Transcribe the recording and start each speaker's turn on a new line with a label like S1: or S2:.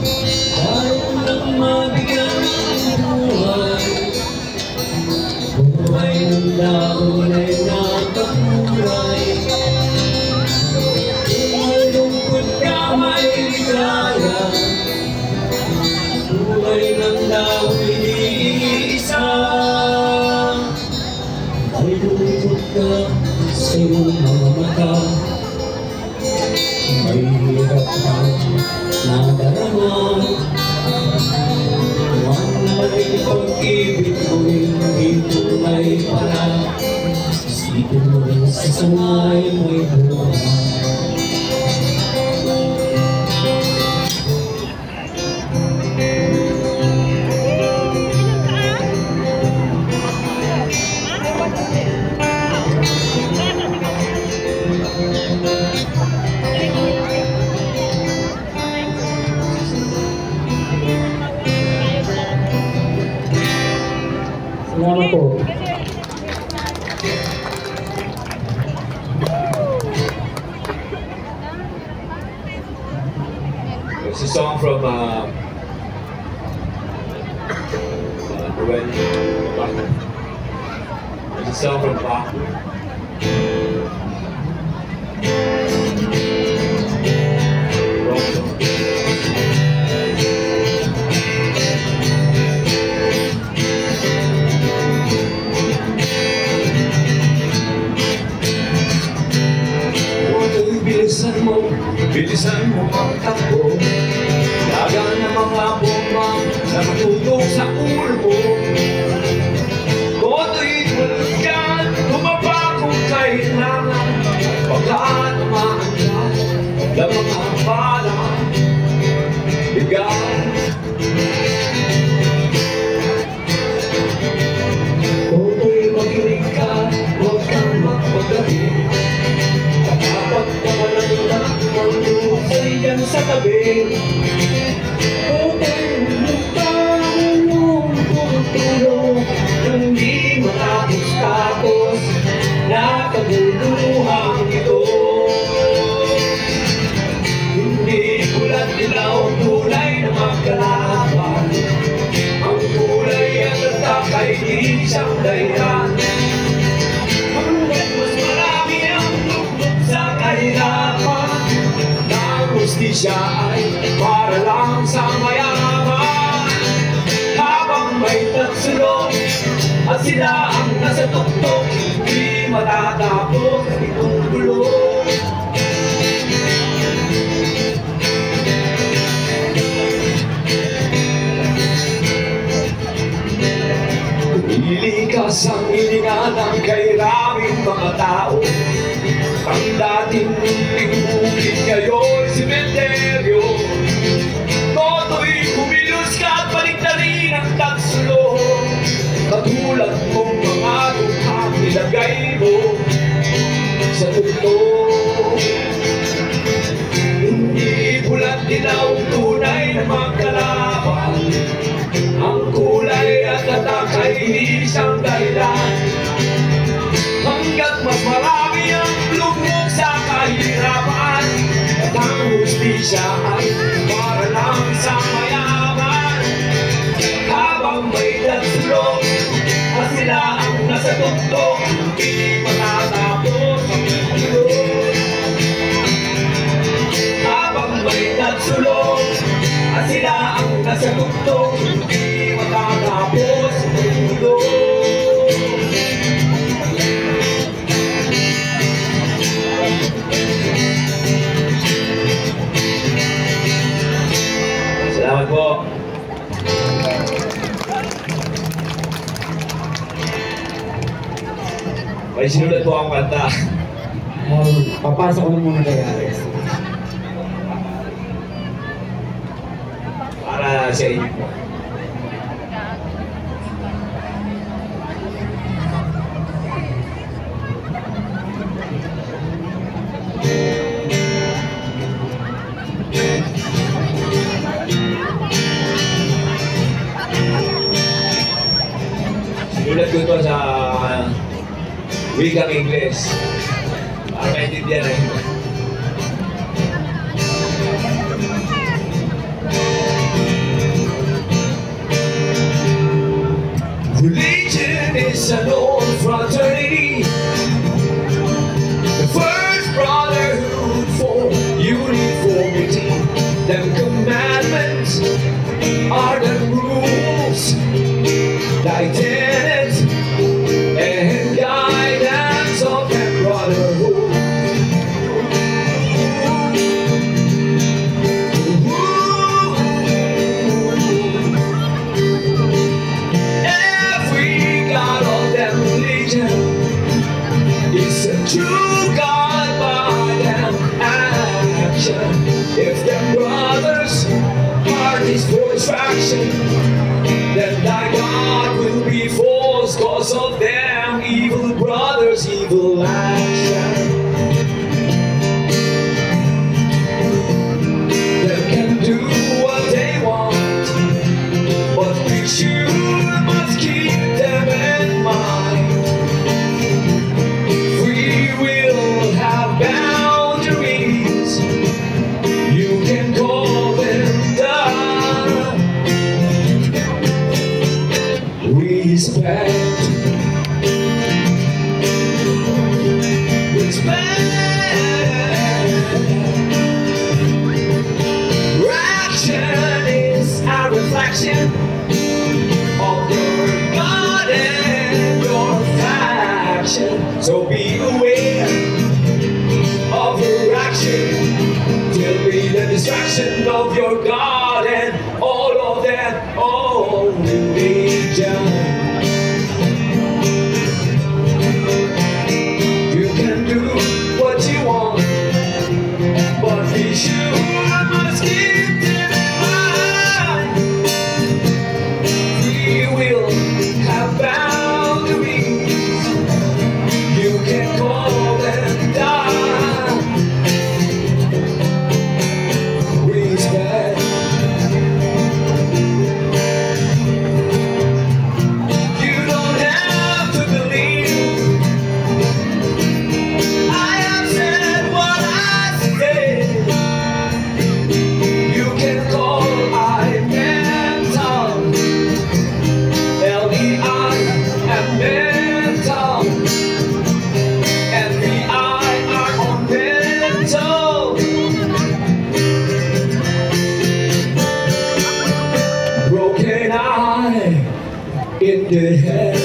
S1: Ayaw lang mabigyan ng buhay. Buhay ng launay na pagbuhay. Kung malungkot ka may ligaya. Buhay ng launay iniisa. Ay lungkot ka sa iyong mga mata. May hirap ka nadarama. Ang maling pag-ibig mo hindi tunay para. Isipin mo rin sa sangay mo'y buhay. Salamat po.
S2: It's a song from it's a song from Bach.
S1: Bilisan mo ang takbo. Daga na mga bomba na matulog sa ulo mo. Koto'y tulad, tumaba kung kailangan. Pagkaan umaanda ng mga bala. Bigat. Koto'y makinig ka, huwag kang magpagaling. Dapat kawalan lang ang luhay yan sa tabi. Koto'y lumutang mong tutulong. Hindi matapos-tapos na pagululuhang ito. Hindi ulat ilaw tulay na magkalaban. Ang kulay at tatak ay isang dahilan. Hanggat mas marami ang lugmok sa kahirapan. Ang hustisya ay para lang sa mayaman. Habang may tatsulong at sila ang nasa tuktok, hindi matatapos ang itong gulo. Ilikas ang hininga ng kairaming mga tao. Ang dating munting bukid ngayon simenteryo. Koto'y kumilos ka at baliktarin ang tagsulo. Katulad mong mga lukhang nilagay mo sa tuktok. Hindi bulat dilaw tunay na magkalaban. Ang kulay at tatak ay isang dahilan. Hanggat mas marami ang lugmok sa kahirapan. At ang hustisya ay para lang sa mayaman. Habang may tatsulong at sila ang nasa tuktok, hindi matatapos ang mundo. Habang may tatsulong at sila ang nasa tuktok, hindi matatapos ang mundo.
S2: Salamat po. May sinulat po akong kanta.
S1: Papasok ko muna kay Ares.
S2: Para sa inyo po. Sinulat ko ito sa wikang Ingles para maintindihan na ito. is an old fraternity, the first brotherhood for uniformity. Them commandments are the rules, thy tenets and guidance of that brotherhood. Every god of them religion is a true God by them action. If them brothers are his voice fraction, then thy God will be false, cause of them evil brothers, evil action. They can do what they want, but we sure must keep them in mind. Free will have boundaries, you can call them done. Respect, action is a reflection of your God and your faction. So be aware of your action, till be the distraction of your God and all of that old religion. You can do what you want, but be sure must keep them in mind. We will have boundaries, you can call them down. Respect, you don't have to believe I have said what I said. You can call I mental, L-E-I and mental, and the I are on mental. Broken eye in the head,